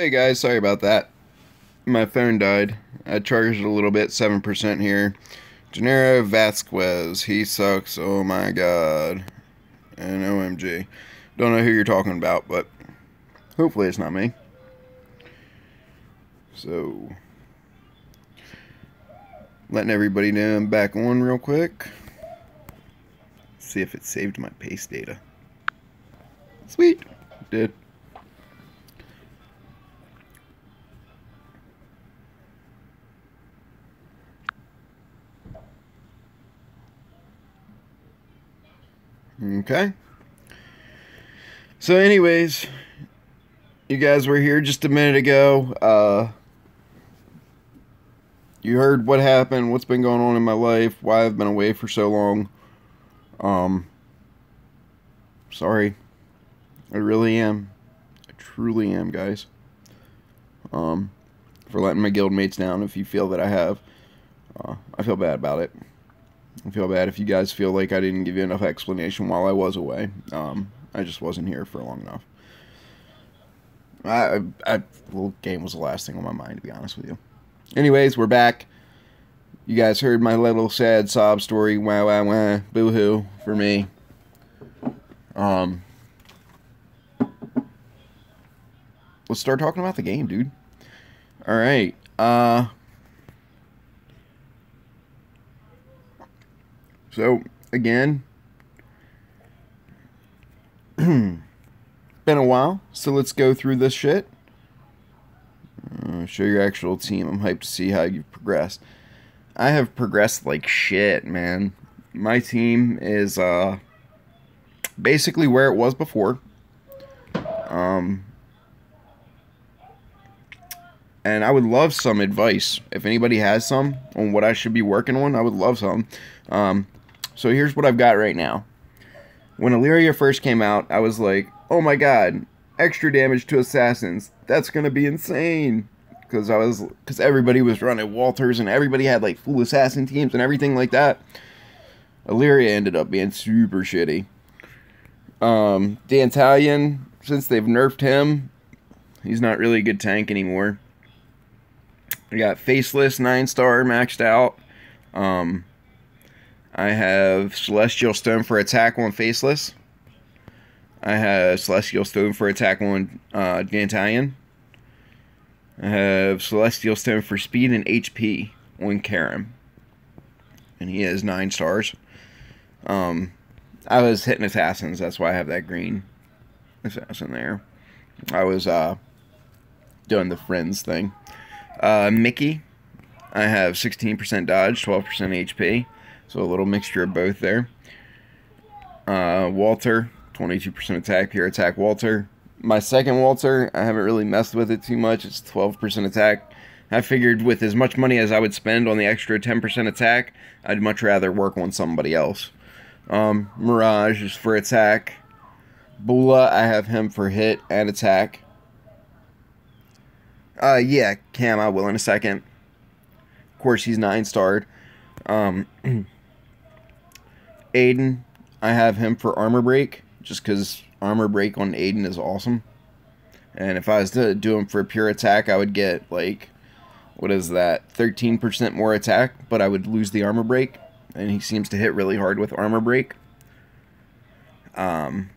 Hey guys, sorry about that. My phone died. I charged it a little bit, 7% here. Gennaro Vasquez, he sucks, oh my god. And OMG. Don't know who you're talking about, but hopefully it's not me. So, letting everybody know I'm back on real quick. See if it saved my paste data. Sweet. It did. Okay. So anyways, you guys were here just a minute ago. You heard what happened, what's been going on in my life, why I've been away for so long. Sorry. I really am. I truly am, guys. For letting my guildmates down, if you feel that I have. I feel bad about it. I feel bad if you guys feel like I didn't give you enough explanation while I was away. I just wasn't here for long enough. Well, game was the last thing on my mind, to be honest with you. Anyways, we're back. You guys heard my little sad sob story. Wah, wah, wah. Boo-hoo for me. Let's start talking about the game, dude. Alright. So, again, been a while, so let's go through this shit. Show your actual team. I'm hyped to see how you've progressed. I have progressed like shit, man. My team is basically where it was before. And I would love some advice. If anybody has some on what I should be working on, I would love some. So here's what I've got right now. When Illyria first came out, I was like, oh my god, extra damage to assassins. That's gonna be insane. Because everybody was running Walters and everybody had like full assassin teams and everything like that. Illyria ended up being super shitty. The Italian, since they've nerfed him, he's not really a good tank anymore. I got Faceless 9-star maxed out. I have Celestial Stone for attack on Faceless. I have Celestial Stone for attack on the Italian. I have Celestial Stone for speed and HP on Karim. And he has 9 stars. I was hitting assassins, that's why I have that green assassin there. I was doing the friends thing. Mickey, I have 16% dodge, 12% HP. So a little mixture of both there. Walter, 22% attack, pure attack Walter. My second Walter, I haven't really messed with it too much. It's 12% attack. I figured with as much money as I would spend on the extra 10% attack, I'd much rather work on somebody else. Mirage is for attack. Bula, I have him for hit and attack. Yeah, Cam, I will in a second. Of course, he's 9-starred. Aiden, I have him for armor break, just because armor break on Aiden is awesome. And if I was to do him for pure attack, I would get, like, what is that, 13% more attack, but I would lose the armor break, and he seems to hit really hard with armor break. Armor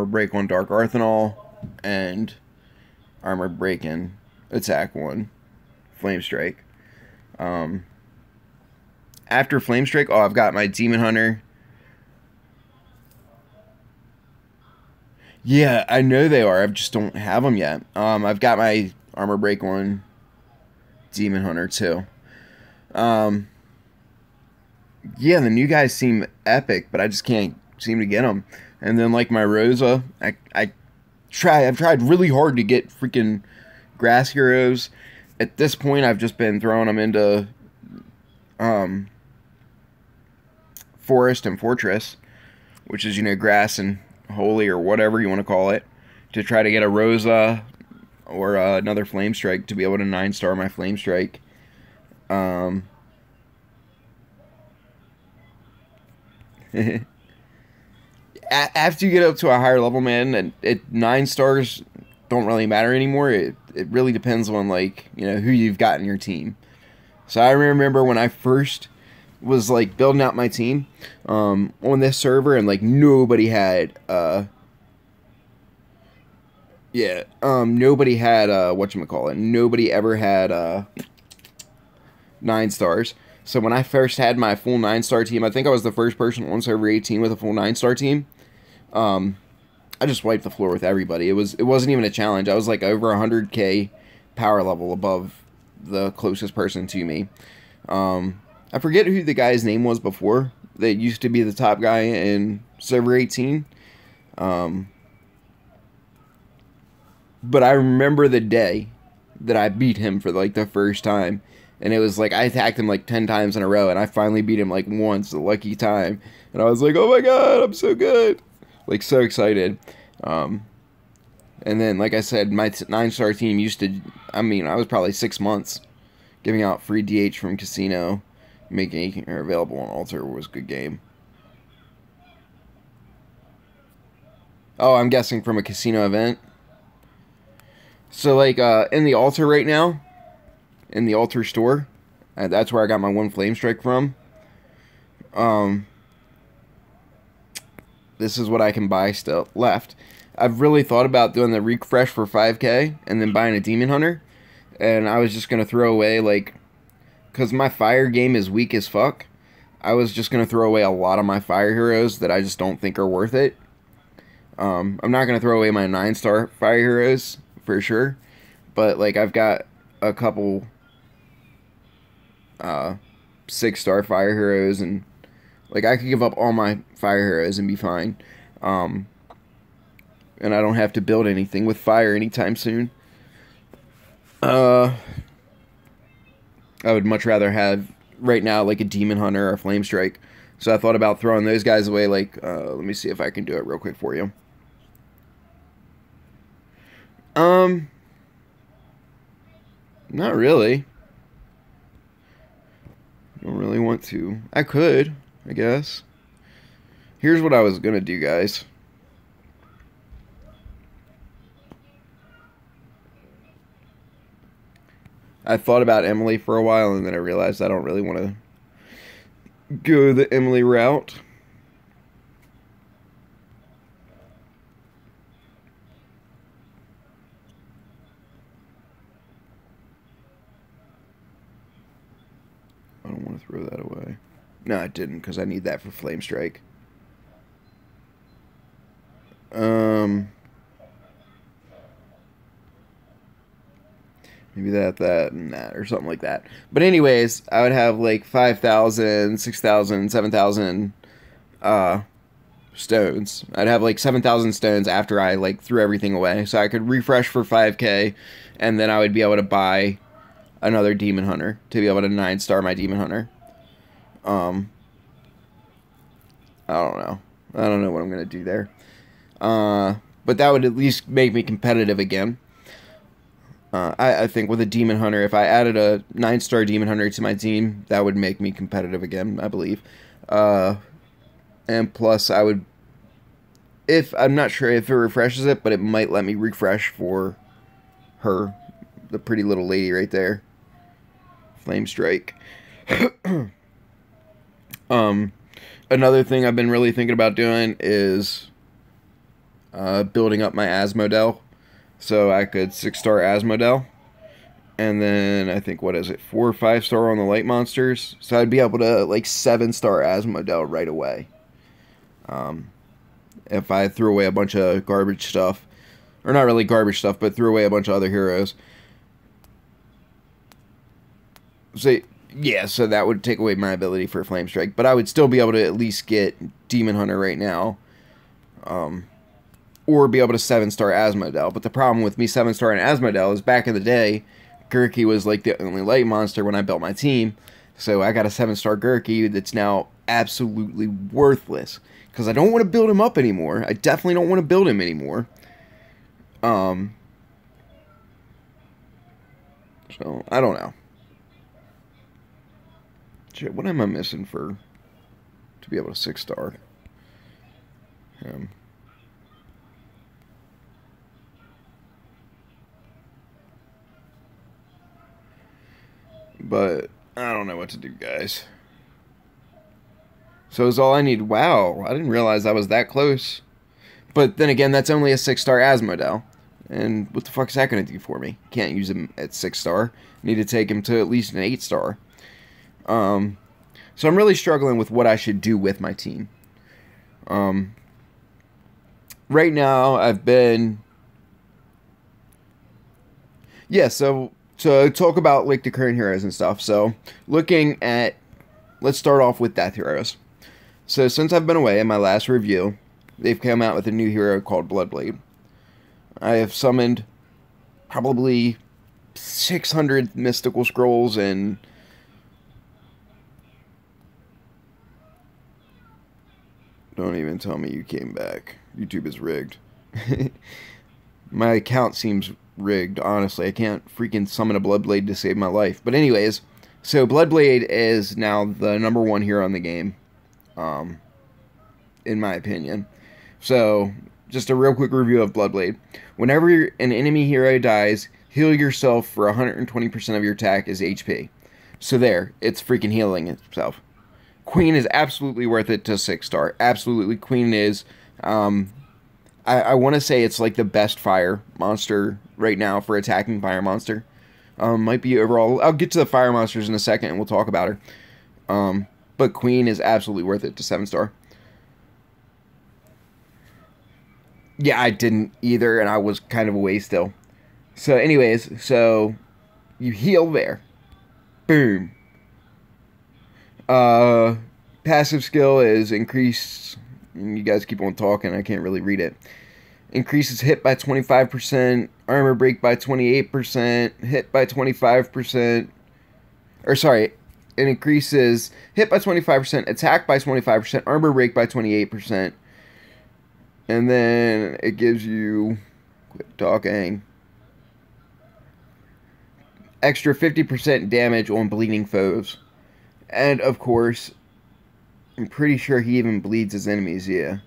break on Dark Arthanol, and armor break and attack on Flame Strike. After Flame Strike, I've got my Demon Hunter. Yeah, I know they are. I just don't have them yet. I've got my armor break on Demon Hunter too. Yeah, the new guys seem epic, but I just can't seem to get them. And then like my Rosa, I've tried really hard to get freaking grass heroes. At this point, I've just been throwing them into Forest and Fortress, which is, you know, grass and holy or whatever you want to call it, to try to get a Rosa or another Flame Strike to be able to 9-star my Flame Strike. After you get up to a higher level, man, and 9 stars don't really matter anymore. It really depends on, like, you know, who you've got in your team. So I remember when I first was like building out my team on this server, and like nobody had nobody had whatchamacallit, nobody ever had 9 stars. So when I first had my full 9-star team, I think I was the first person on server 18 with a full 9-star team. I just wiped the floor with everybody. It wasn't even a challenge. I was like over 100k power level above the closest person to me. I forget who the guy's name was before. That used to be the top guy in server 18. But I remember the day that I beat him for like the first time. And it was like I attacked him like 10 times in a row, and I finally beat him like once, the lucky time. And I was like, oh my god, I'm so good. Like, so excited. And then, like I said, my 9-star team used to, I mean, I was probably 6 months giving out free DH from casino, making her available on altar was a good game. Oh, I'm guessing from a casino event. So, like, in the altar right now, in the altar store, that's where I got my 1 flame strike from. This is what I can buy still left. I've really thought about doing the refresh for 5k and then buying a demon hunter, and I was just gonna throw away, like, because my fire game is weak as fuck. I was just gonna throw away a lot of my fire heroes that I just don't think are worth it. I'm not gonna throw away my 9-star fire heroes for sure, but like I've got a couple 6-star fire heroes, and like I could give up all my fire heroes and be fine. And I don't have to build anything with fire anytime soon. I would much rather have right now like a demon hunter or a flame strike. So I thought about throwing those guys away. Like, let me see if I can do it real quick for you. Not really. Don't really want to. I could, I guess. Here's what I was gonna do, guys. I thought about Emily for a while, and then I realized I don't really want to go the Emily route. I don't want to throw that away. No, I didn't, because I need that for Flame Strike. Maybe that, and that, or something like that. But anyways, I would have like 5,000, 6,000, 7,000 stones. I'd have like 7,000 stones after I like threw everything away. So I could refresh for 5k, and then I would be able to buy another demon hunter to be able to 9-star my demon hunter. I don't know. I don't know what I'm going to do there. But that would at least make me competitive again. I think with a demon hunter, if I added a 9-star demon hunter to my team, that would make me competitive again, I believe. And plus, I would, if, I'm not sure if it refreshes it, but it might let me refresh for her, the pretty little lady right there. Flame Strike. Another thing I've been really thinking about doing is building up my Asmodel. So I could 6-star Asmodel. And then I think, what is it, 4 or 5-star on the light monsters. So I'd be able to like 7-star Asmodel right away. If I threw away a bunch of garbage stuff. Or not really garbage stuff, but threw away a bunch of other heroes. So, yeah, so that would take away my ability for Flame Strike. But I would still be able to at least get Demon Hunter right now. Or be able to 7-star Asmodel. But the problem with me 7-starring Asmodel is back in the day, Gurky was like the only light monster when I built my team. So I got a 7-star Gurky that's now absolutely worthless. Because I don't want to build him up anymore. I definitely don't want to build him anymore. So, I don't know. Shit, what am I missing to be able to 6-star him? But I don't know what to do, guys. So is all I need. Wow, I didn't realize I was that close. But then again, that's only a 6-star Asmodel. And what the fuck is that going to do for me? Can't use him at 6-star. Need to take him to at least an 8-star. So I'm really struggling with what I should do with my team. Right now, I've been... Yeah, so talk about like the current heroes and stuff. So looking at... Let's start off with Death Heroes. So since I've been away in my last review, they've come out with a new hero called Bloodblade. I have summoned probably 600 mystical scrolls and... Don't even tell me you came back. YouTube is rigged. My account seems rigged, honestly. I can't freaking summon a Bloodblade to save my life. But anyways, so Bloodblade is now the #1 hero in the game. In my opinion. So, just a real quick review of Bloodblade. Whenever an enemy hero dies, heal yourself for 120% of your attack as HP. So there, it's freaking healing itself. Queen is absolutely worth it to 6-star. Absolutely, Queen is... I want to say it's like the best fire monster right now for attacking fire monster. Might be overall... I'll get to the fire monsters in a second and we'll talk about her. But Queen is absolutely worth it to 7-star. Yeah, I didn't either, and I was kind of away still. So anyways, so you heal there. Boom. Passive skill is increase... You guys keep on talking, I can't really read it. Increases hit by 25%, armor break by 28%, hit by 25%. Or sorry, it increases hit by 25%, attack by 25%, armor break by 28%. And then it gives you, quit talking, extra 50% damage on bleeding foes. And of course, I'm pretty sure he even bleeds his enemies, yeah.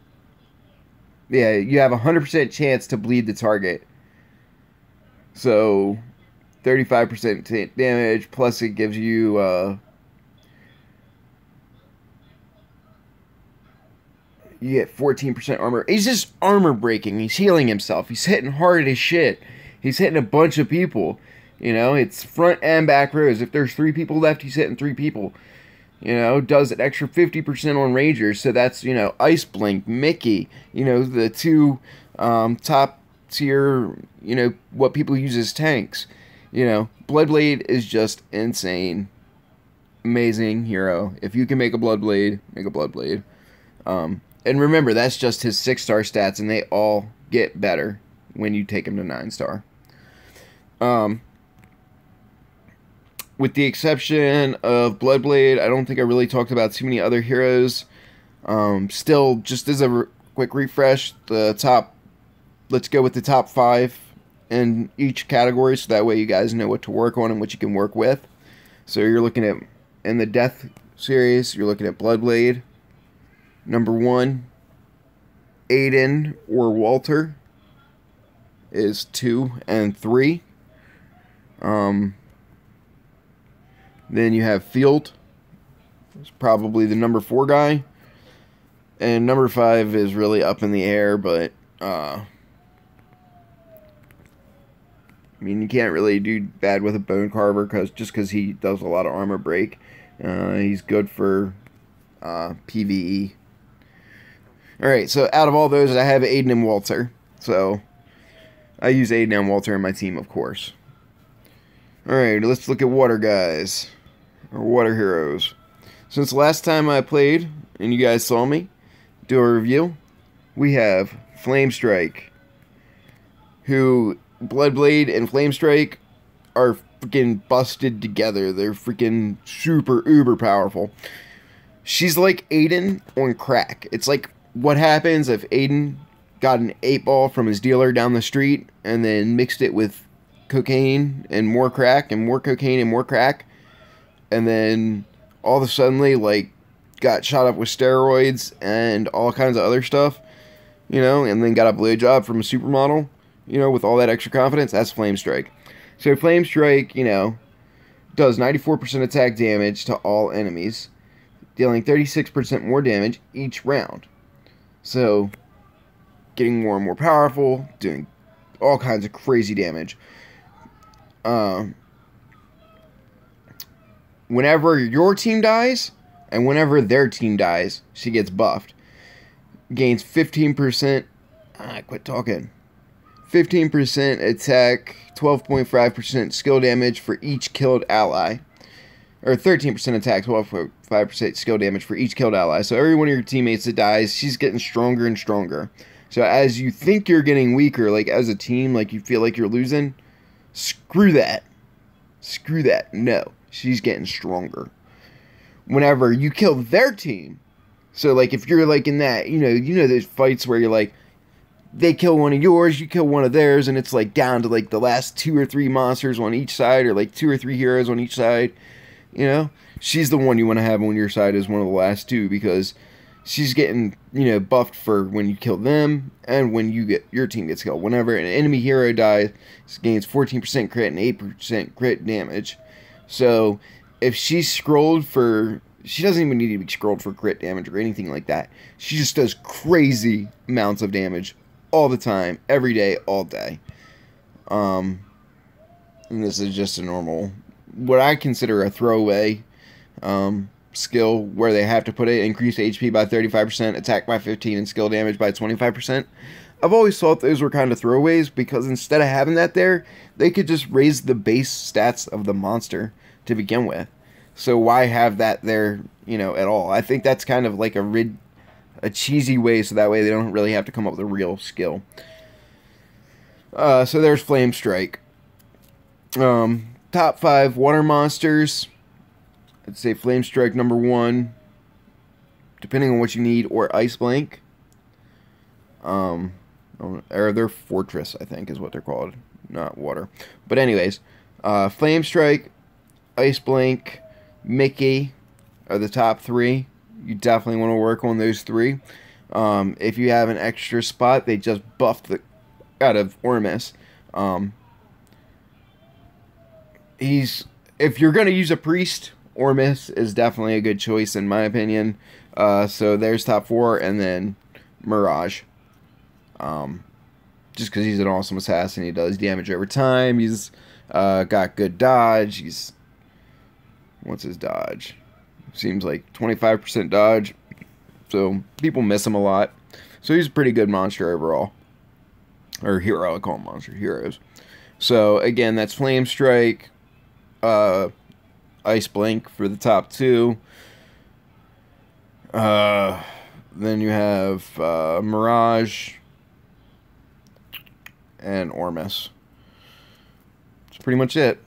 Yeah, you have a 100% chance to bleed the target. So, 35% damage, plus it gives you, you get 14% armor. He's just armor breaking. He's healing himself. He's hitting hard as shit. He's hitting a bunch of people. You know, it's front and back rows. If there's 3 people left, he's hitting 3 people. You know, does an extra 50% on Rangers. So that's, you know, Ice Blink, Mickey, you know, the 2 top tier, you know, what people use as tanks. You know, Bloodblade is just insane. Amazing hero. If you can make a Bloodblade, make a Bloodblade. And remember, that's just his 6-star stats, and they all get better when you take him to 9-star. With the exception of Bloodblade, I don't think I really talked about too many other heroes. Still, just as a quick refresh, let's go with the top 5 in each category, so that way you guys know what to work on and what you can work with. So you're looking at, in the Death series, you're looking at Bloodblade. #1, Aiden or Walter is 2 and 3. Then you have Field. It's probably the #4 guy. And #5 is really up in the air, but I mean, you can't really do bad with a Bone Carver just because he does a lot of armor break. He's good for PvE. Alright, so out of all those, I have Aiden and Walter. So I use Aiden and Walter in my team, of course. Alright, let's look at water guys. Or water heroes. Since the last time I played, and you guys saw me do a review, we have Flamestrike, who Bloodblade and Flamestrike are freaking busted together. They're freaking super uber powerful. She's like Aiden on crack. It's like what happens if Aiden got an 8-ball from his dealer down the street and then mixed it with cocaine and more crack and more cocaine and more crack, and then all of a sudden, like, got shot up with steroids and all kinds of other stuff, you know, and then got a blowjob from a supermodel, you know, with all that extra confidence. That's Flamestrike. So Flamestrike, you know, Does 94% attack damage to all enemies, dealing 36% more damage each round. So, getting more and more powerful, doing all kinds of crazy damage. Whenever your team dies, and whenever their team dies, she gets buffed. Gains 15%. Quit talking. 15% attack, 12.5% skill damage for each killed ally. Or 13% attack, 12.5% skill damage for each killed ally. So every one of your teammates that dies, she's getting stronger and stronger. So as you think you're getting weaker, like as a team, like you feel like you're losing, screw that. Screw that. No. She's getting stronger. Whenever you kill their team, so like if you're like in that, you know those fights where you're like, they kill one of yours, you kill one of theirs, and it's like down to like the last 2 or 3 monsters on each side, or like 2 or 3 heroes on each side, you know? She's the one you want to have on your side as one of the last 2, because she's getting, buffed for when you kill them, and when your team gets killed. Whenever an enemy hero dies, it gains 14% crit and 8% crit damage. So, if she's scrolled for... She doesn't even need to be scrolled for crit damage or anything like that. She just does crazy amounts of damage all the time, every day, all day. And this is just a normal... What I consider a throwaway skill, where they have to put it, increase HP by 35%, attack by 15%, and skill damage by 25%. I've always thought those were kind of throwaways, because instead of having that there, they could just raise the base stats of the monster to begin with. So why have that there, at all? I think that's kind of like a cheesy way, so that way they don't really have to come up with a real skill. So there's Flame Strike. Top 5 water monsters. I'd say Flame Strike number 1, depending on what you need, or Ice Blank. Or their Fortress, I think, is what they're called, not water. But anyways, Flame Strike, Ice Blank, Mickey are the top 3. You definitely want to work on those 3. If you have an extra spot, they just buffed the out of Ormus. If you're going to use a priest, Ormus is definitely a good choice in my opinion. So there's top 4, and then Mirage. Just because he's an awesome assassin, he does damage over time. He's got good dodge. What's his dodge? Seems like 25% dodge. So people miss him a lot. So he's a pretty good monster overall. Or hero, I call him monster. Heroes. So again, that's Flame Strike, Ice Blink for the top 2. Then you have Mirage and Ormus. That's pretty much it.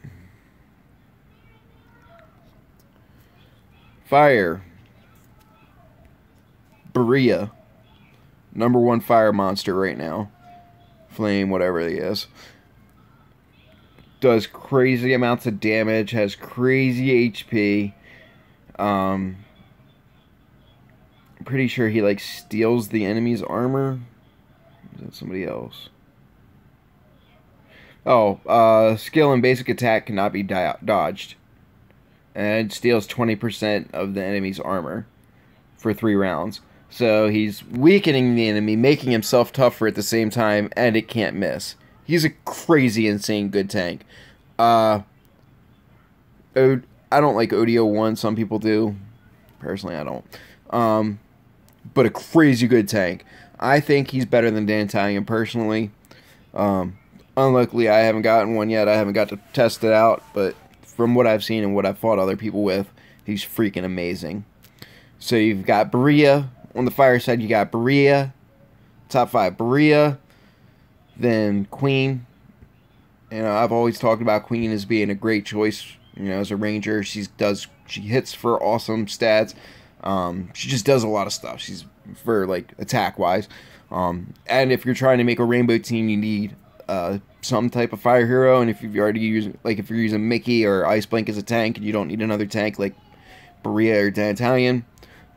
Fire. Berea. Number 1 fire monster right now. Flame, whatever he is. Does crazy amounts of damage. Has crazy HP. I'm pretty sure he like steals the enemy's armor. Is that somebody else? Oh, skill and basic attack cannot be dodged. And steals 20% of the enemy's armor for 3 rounds. So he's weakening the enemy, making himself tougher at the same time, and it can't miss. He's a crazy, insane good tank. I don't like ODO1, some people do. Personally, I don't. But a crazy good tank. I think he's better than Dantalion, personally. Unluckily, I haven't gotten one yet. I haven't got to test it out, but from what I've seen and what I've fought other people with, he's freaking amazing. So you've got Berea. On the fire side, you got Berea. Top 5, Berea. Then Queen. I've always talked about Queen as being a great choice. As a ranger, she hits for awesome stats. She just does a lot of stuff. She's for like attack wise. And if you're trying to make a rainbow team, you need some type of fire hero. And if you're using Mickey or Ice Blink as a tank, and you don't need another tank like Berea or Dantalion,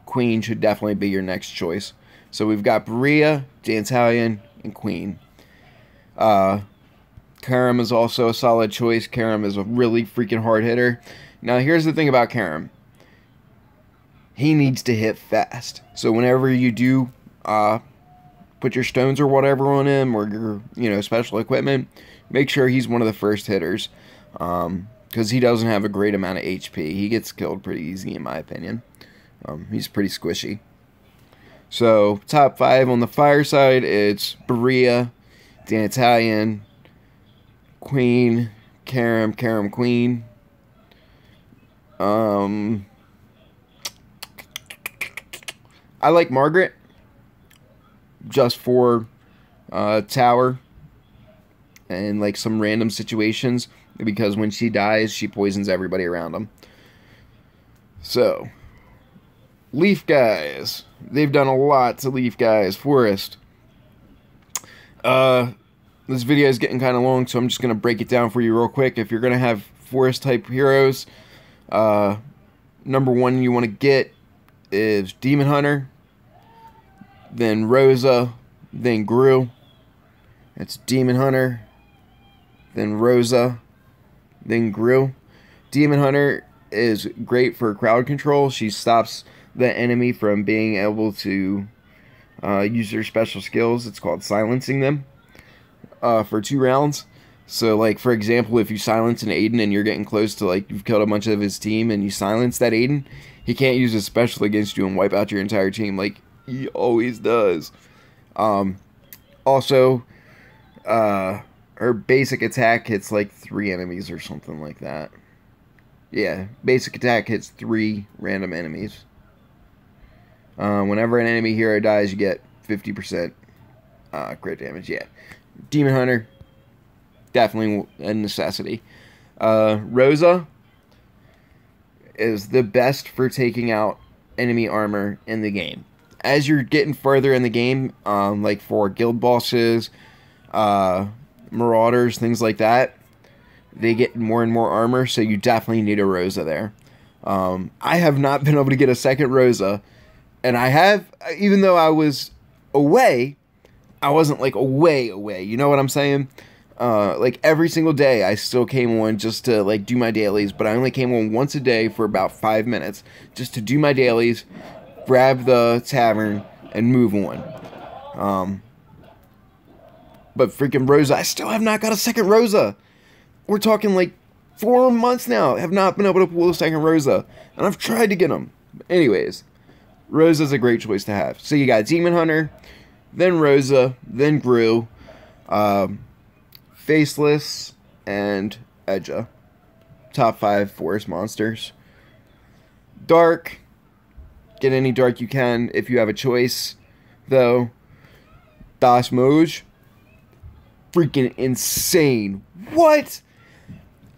Queen should definitely be your next choice. So we've got Berea, Dantalion, and Queen. Top Karam is also a solid choice. Karam is a really freaking hard hitter. Now, here's the thing about Karam. He needs to hit fast. So whenever you do put your stones or whatever on him, or your special equipment, make sure he's one of the first hitters. Because he doesn't have a great amount of HP. He gets killed pretty easy, in my opinion. He's pretty squishy. So, top 5 on the fire side, it's Berea, Dan Italian, Queen, Karam, Queen. I like Margaret, just for tower and like some random situations, because when she dies, she poisons everybody around them. So, Leaf guys. They've done a lot to Leaf guys. Forest. This video is getting kind of long, so I'm just going to break it down for you real quick. If you're going to have Forest type heroes, number 1 you want to get is Demon Hunter, then Rosa, then Gru. It's Demon Hunter, then Rosa, then Gru. Demon Hunter is great for crowd control. She stops the enemy from being able to use their special skills. It's called silencing them for 2 rounds. So, like, for example, if you silence an Aiden and you're getting close to, like, you've killed a bunch of his team and you silence that Aiden, he can't use his special against you and wipe out your entire team like he always does. Also, her basic attack hits, like, 3 enemies or something like that. Yeah, basic attack hits 3 random enemies. Whenever an enemy hero dies, you get 50% crit damage. Yeah, Demon Hunter, definitely a necessity. Rosa is the best for taking out enemy armor in the game. As you're getting further in the game, like for guild bosses, marauders, things like that, they get more and more armor, so you definitely need a Rosa there. I have not been able to get a second Rosa. And I have, even though I was away, I wasn't like away. You know what I'm saying? Like every single day I still came on just to like do my dailies. But I only came on once a day for about 5 minutes. Just to do my dailies, grab the tavern, and move on. But freaking Rosa, I still have not got a second Rosa. We're talking like 4 months now. I have not been able to pull a second Rosa. And I've tried to get them. Anyways. Rosa's a great choice to have. So you got Demon Hunter, then Rosa, then Gru, Faceless, and Edja. Top 5 forest monsters. Dark. Get any dark you can if you have a choice. Though, Das Moj. Freaking insane. What?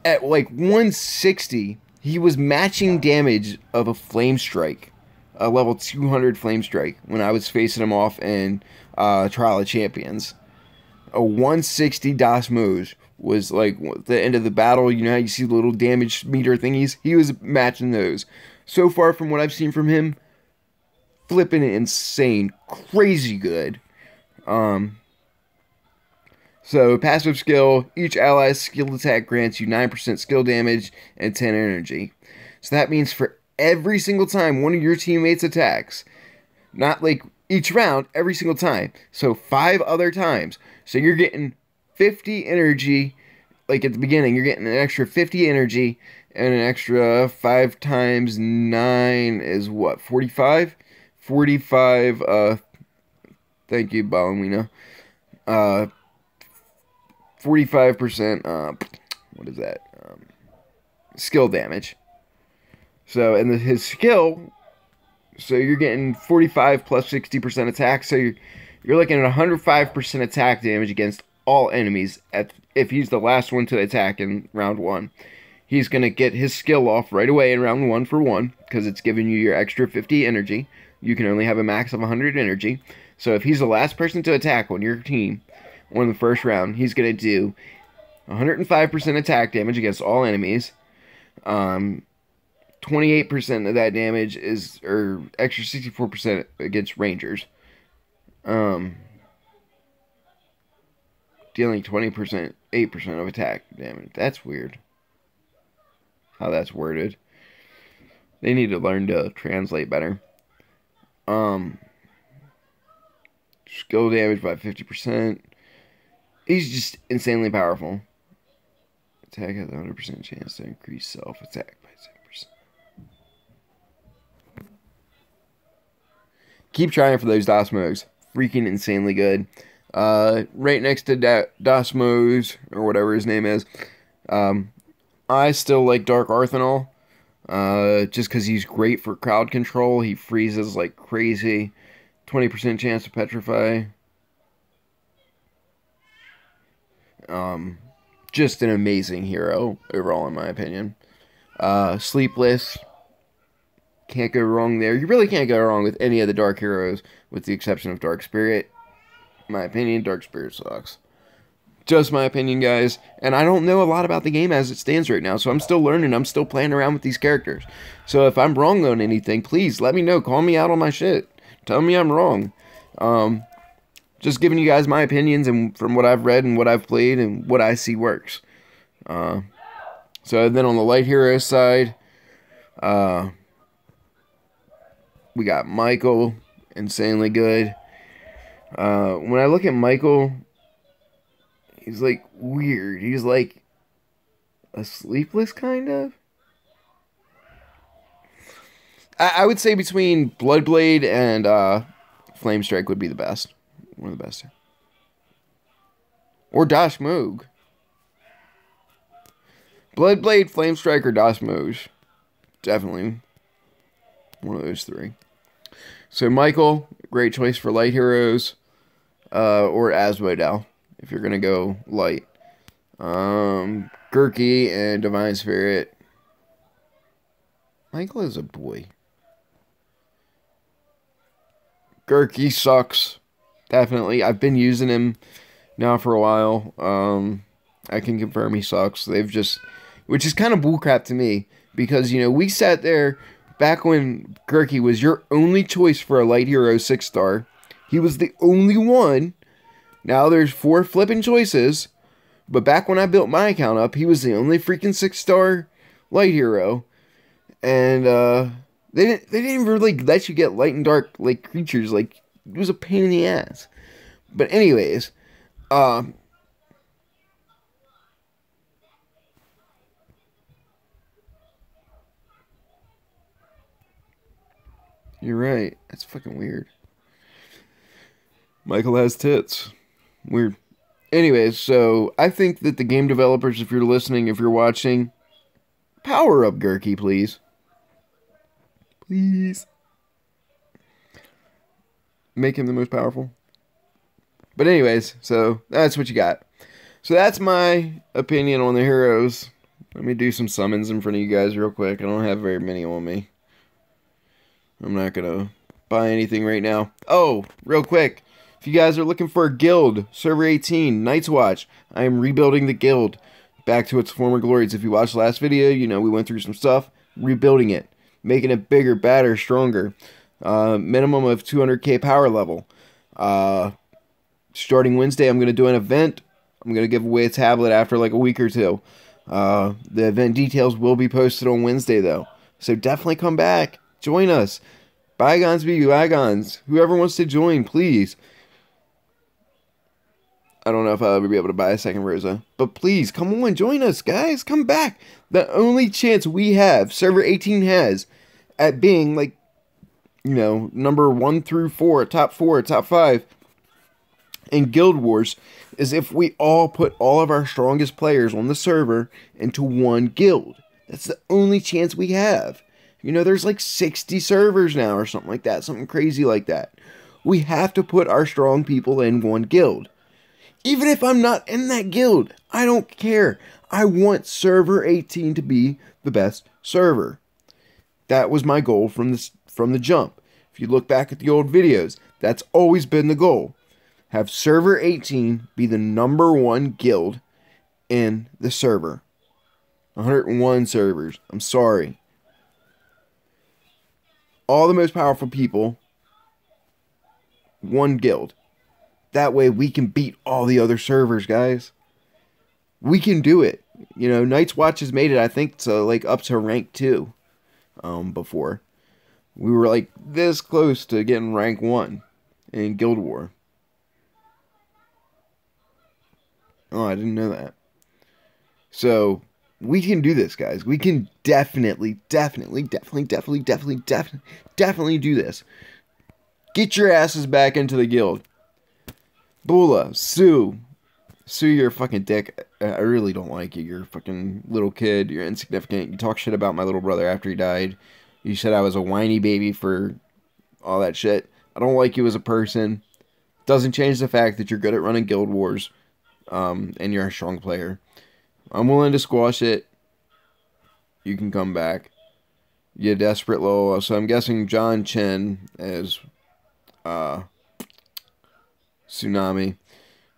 At like 160, he was matching damage of a Flame Strike. A level 200 Flame Strike when I was facing him off in Trial of Champions. A 160 Das Moj was like the end of the battle. You know how you see the little damage meter thingies? He was matching those. So far from what I've seen from him, flipping insane. Crazy good. So, passive skill. Each ally's skill attack grants you 9% skill damage and 10 energy. So that means for every single time one of your teammates attacks, not like each round, every single time. So 5 other times. So you're getting 50 energy, like at the beginning, you're getting an extra 50 energy, and an extra 5 times 9 is what, 45? 45, thank you, Ballerina. 45%, what is that? Skill damage. So, and his skill, so you're getting 45 plus 60% attack, so you're looking at 105% attack damage against all enemies if he's the last one to attack in round 1. He's going to get his skill off right away in round 1 for 1, because it's giving you your extra 50 energy. You can only have a max of 100 energy. So if he's the last person to attack on your team on the first round, he's going to do 105% attack damage against all enemies. 28% of that damage is, or extra 64% against rangers. Dealing 20%, 8% of attack damage. That's weird. How that's worded. They need to learn to translate better. Skill damage by 50%. He's just insanely powerful. Attack has a 100% chance to increase self-attack by 10%. Keep trying for those Dosmos. Freaking insanely good. Right next to Dosmos, or whatever his name is, I still like Dark Arsenal. Just because he's great for crowd control. He freezes like crazy. 20% chance to petrify. Just an amazing hero overall, in my opinion. Sleepless. Can't go wrong there. You really can't go wrong with any of the Dark heroes, with the exception of Dark Spirit. In my opinion, Dark Spirit sucks. Just my opinion, guys. And I don't know a lot about the game as it stands right now, so I'm still learning. I'm still playing around with these characters. So if I'm wrong on anything, please let me know. Call me out on my shit. Tell me I'm wrong. Just giving you guys my opinions and from what I've read and what I've played and what I see works. So then on the light hero side, we got Michael, insanely good. When I look at Michael, he's like weird. He's like a sleepless kind of. I would say between Bloodblade and Flamestrike would be the best. One of the best. Or Dash Moog. Bloodblade, Flamestrike, or Dash Moog. Definitely one of those three. So Michael, great choice for light heroes. Or Asmodel, if you're going to go light. Gurky and Divine Spirit. Michael is a boy. Gurky sucks. Definitely. I've been using him now for a while. I can confirm he sucks. They've just... Which is kind of bullcrap to me. Because, you know, we sat there back when Gurky was your only choice for a light hero 6-star. He was the only one. Now there's 4 flipping choices. But back when I built my account up, he was the only freaking 6-star light hero. And, they didn't really let you get light and dark, like, creatures. Like, it was a pain in the ass. But anyways, you're right. That's fucking weird. Michael has tits. Weird. Anyways, so I think that the game developers, if you're listening, if you're watching, power up Gurky, please. Please. Make him the most powerful. But anyways, so that's what you got. So that's my opinion on the heroes. Let me do some summons in front of you guys real quick. I don't have very many on me. I'm not going to buy anything right now. Oh, real quick. If you guys are looking for a guild, Server 18, Night's Watch, I am rebuilding the guild back to its former glories. If you watched the last video, you know we went through some stuff. Rebuilding it. Making it bigger, badder, stronger. Minimum of 200k power level. Starting Wednesday, I'm going to do an event. I'm going to give away a tablet after like a week or two. The event details will be posted on Wednesday, though. So definitely come back. Join us. Bygones be bygones. Whoever wants to join, please. I don't know if I'll ever be able to buy a second Rosa. But please, come on, join us, guys. Come back. The only chance we have, Server 18 has, at being, like, you know, number 1 through 4, top 5, in Guild Wars, is if we all put all of our strongest players on the server into one guild. That's the only chance we have. You know, there's like 60 servers now or something like that. Something crazy like that. We have to put our strong people in one guild. Even if I'm not in that guild, I don't care. I want Server 18 to be the best server. That was my goal from the jump. If you look back at the old videos, that's always been the goal. Have Server 18 be the #1 guild in the server. 101 servers. I'm sorry. All the most powerful people, one guild. That way we can beat all the other servers, guys. We can do it. You know, Night's Watch has made it, I think, to like up to rank 2 before. We were like this close to getting rank 1 in Guild War. Oh, I didn't know that. So, we can do this, guys. We can definitely do this. Get your asses back into the guild. Bula, Sue, you're a fucking dick. I really don't like you. You're a fucking little kid. You're insignificant. You talk shit about my little brother after he died. You said I was a whiny baby for all that shit. I don't like you as a person. Doesn't change the fact that you're good at running guild wars. And you're a strong player. I'm willing to squash it. You can come back. You desperate Lola. So I'm guessing John Chen is Tsunami.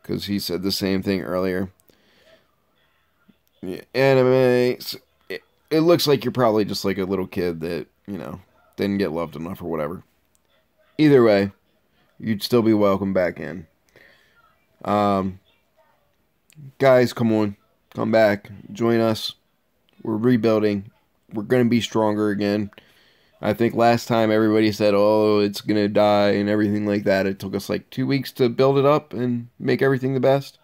Because he said the same thing earlier. Yeah, anime. It looks like you're probably just like a little kid that, you know, didn't get loved enough or whatever. Either way, you'd still be welcome back in. Guys, come on. Come back. Join us. We're rebuilding. We're going to be stronger again. I think last time everybody said, oh, it's going to die and everything like that. It took us like 2 weeks to build it up and make everything the best.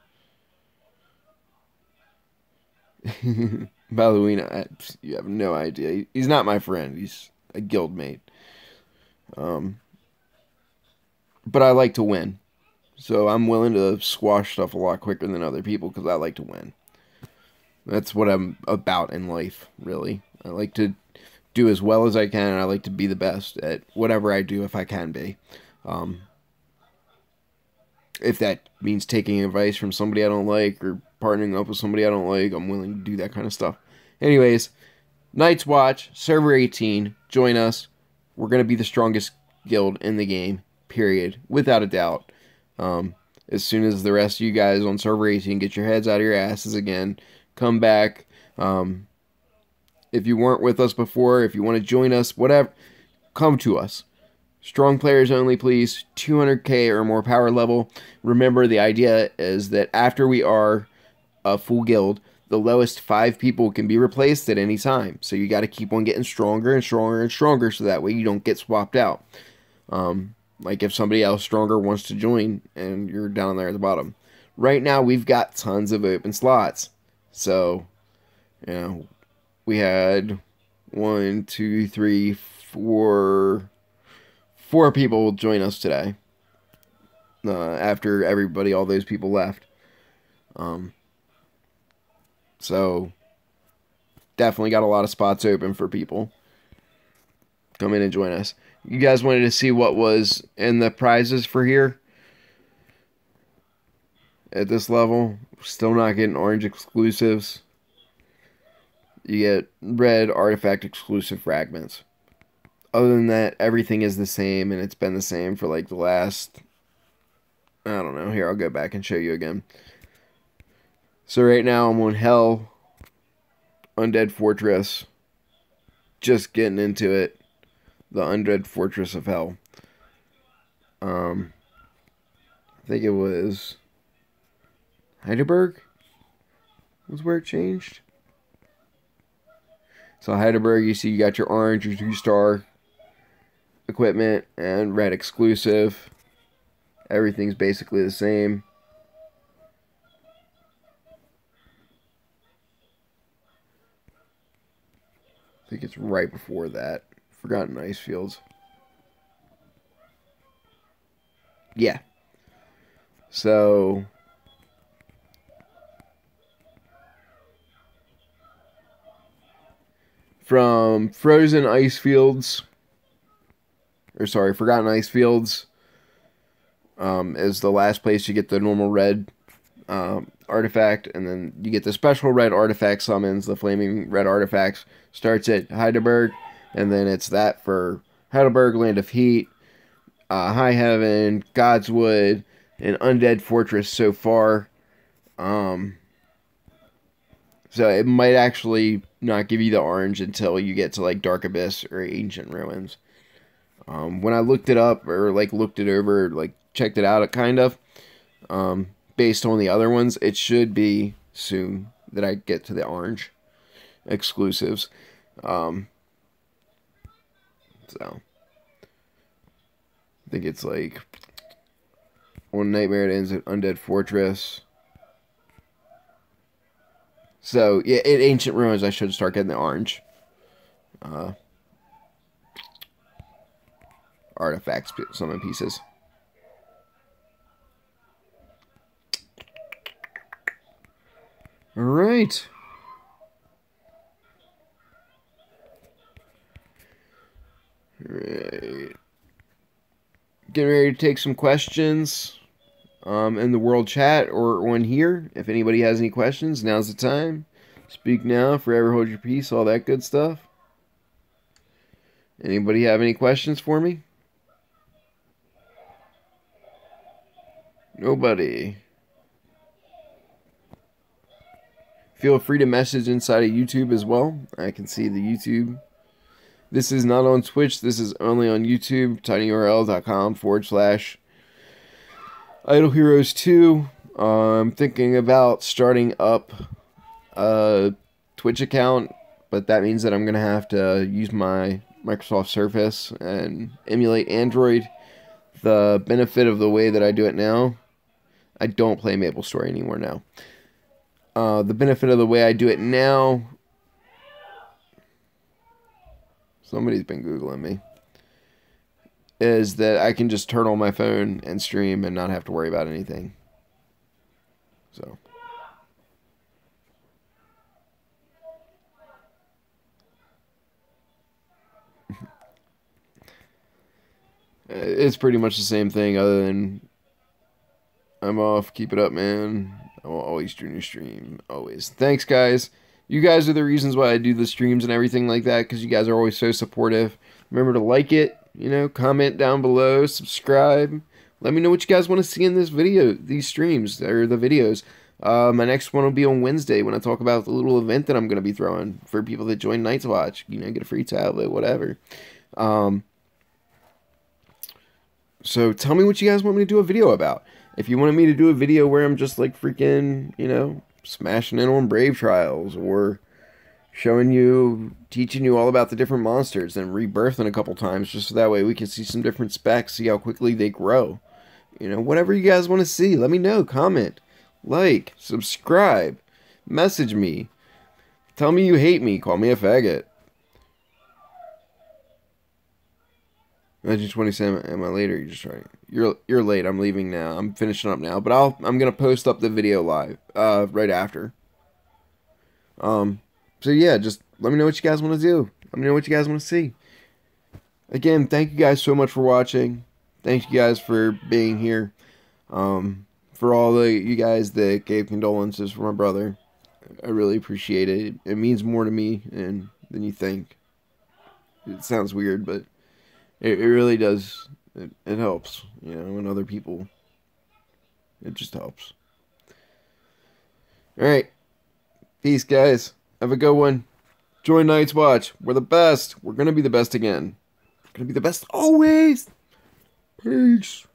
Ballerina, you have no idea. He's not my friend. He's a guildmate. But I like to win. So I'm willing to squash stuff a lot quicker than other people because I like to win. That's what I'm about in life, really. I like to do as well as I can, and I like to be the best at whatever I do if I can be. If that means taking advice from somebody I don't like or partnering up with somebody I don't like, I'm willing to do that kind of stuff. Anyways, Night's Watch, Server 18, join us. We're going to be the strongest guild in the game, period, without a doubt. As soon as the rest of you guys on Server 18 get your heads out of your asses again, come back. If you weren't with us before, if you want to join us, whatever, come to us. Strong players only, please. 200k or more power level. Remember, the idea is that after we are a full guild, the lowest 5 people can be replaced at any time. So you got to keep on getting stronger and stronger and stronger so that way you don't get swapped out. Like if somebody else stronger wants to join and you're down there at the bottom. Right now, we've got tons of open slots. So, you know, we had 1, 2, 3, 4 people join us today. After all those people left. So, definitely got a lot of spots open for people. Come in and join us. You guys wanted to see what was in the prizes for here? At this level, still not getting orange exclusives. You get red artifact exclusive fragments. Other than that, everything is the same, and it's been the same for like the last, I don't know. Here, I'll go back and show you again. So right now I'm on Hell, Undead Fortress, just getting into it. The Undead Fortress of Hell. I think it was Heidelberg was where it changed. So Heidelberg, you see you got your orange, your 2-star equipment, and red exclusive. Everything's basically the same. I think it's right before that. Forgotten Ice Fields. Yeah. So from Frozen Ice Fields, or sorry, Forgotten Ice Fields, is the last place you get the normal red artifact, and then you get the special red artifact summons. The flaming red artifacts starts at Heidelberg, and then it's that for Heidelberg, Land of Heat, High Heaven, Godswood, and Undead Fortress so far. So it might actually not give you the orange until you get to like Dark Abyss or Ancient Ruins. When I looked it up or like looked it over, like checked it out, it kind of based on the other ones, it should be soon that I get to the orange exclusives. So I think it's like one nightmare, it ends at Undead Fortress. So yeah, in Ancient Ruins I should start getting the orange artifacts, summon pieces. All right. Right. Getting ready to take some questions in the world chat or on here. If anybody has any questions, now's the time. Speak now, forever hold your peace, all that good stuff. Anybody have any questions for me? Nobody. Feel free to message inside of YouTube as well. I can see the YouTube. This is not on Twitch. This is only on YouTube. tinyurl.com/IdleHeroes2. I'm thinking about starting up a Twitch account, but that means that I'm going to have to use my Microsoft Surface and emulate Android. The benefit of the way that I do it now, I don't play MapleStory anymore now. The benefit of the way I do it now, somebody's been Googling me, is that I can just turn on my phone and stream and not have to worry about anything. So. It's pretty much the same thing other than I'm off. Keep it up, man. I will always stream your stream. Always. Thanks, guys. You guys are the reasons why I do the streams and everything like that, because you guys are always so supportive. Remember to like it, comment down below, subscribe. Let me know what you guys want to see in this video, these streams, or the videos. My next one will be on Wednesday when I talk about the little event that I'm going to be throwing for people that join Night's Watch. Get a free tablet, whatever. So tell me what you guys want me to do a video about. If you wanted me to do a video where I'm just like freaking, smashing in on Brave Trials, or showing you, teaching you all about the different monsters and rebirthing a couple times, just so that way we can see some different specs, see how quickly they grow. Whatever you guys want to see, let me know. Comment, like, subscribe, message me. Tell me you hate me. Call me a faggot. I just want to say, am I late or you just right? You're late. I'm leaving now. I'm finishing up now, but I'm gonna post up the video live right after. So yeah, just let me know what you guys want to do. Let me know what you guys want to see. Again, thank you guys so much for watching. Thank you guys for being here. For all you guys that gave condolences for my brother, I really appreciate it. It means more to me than you think. It sounds weird, but it really does. It helps, and other people. It just helps. Alright. Peace, guys. Have a good one. Join Night's Watch. We're the best. We're going to be the best again. We're going to be the best always. Peace.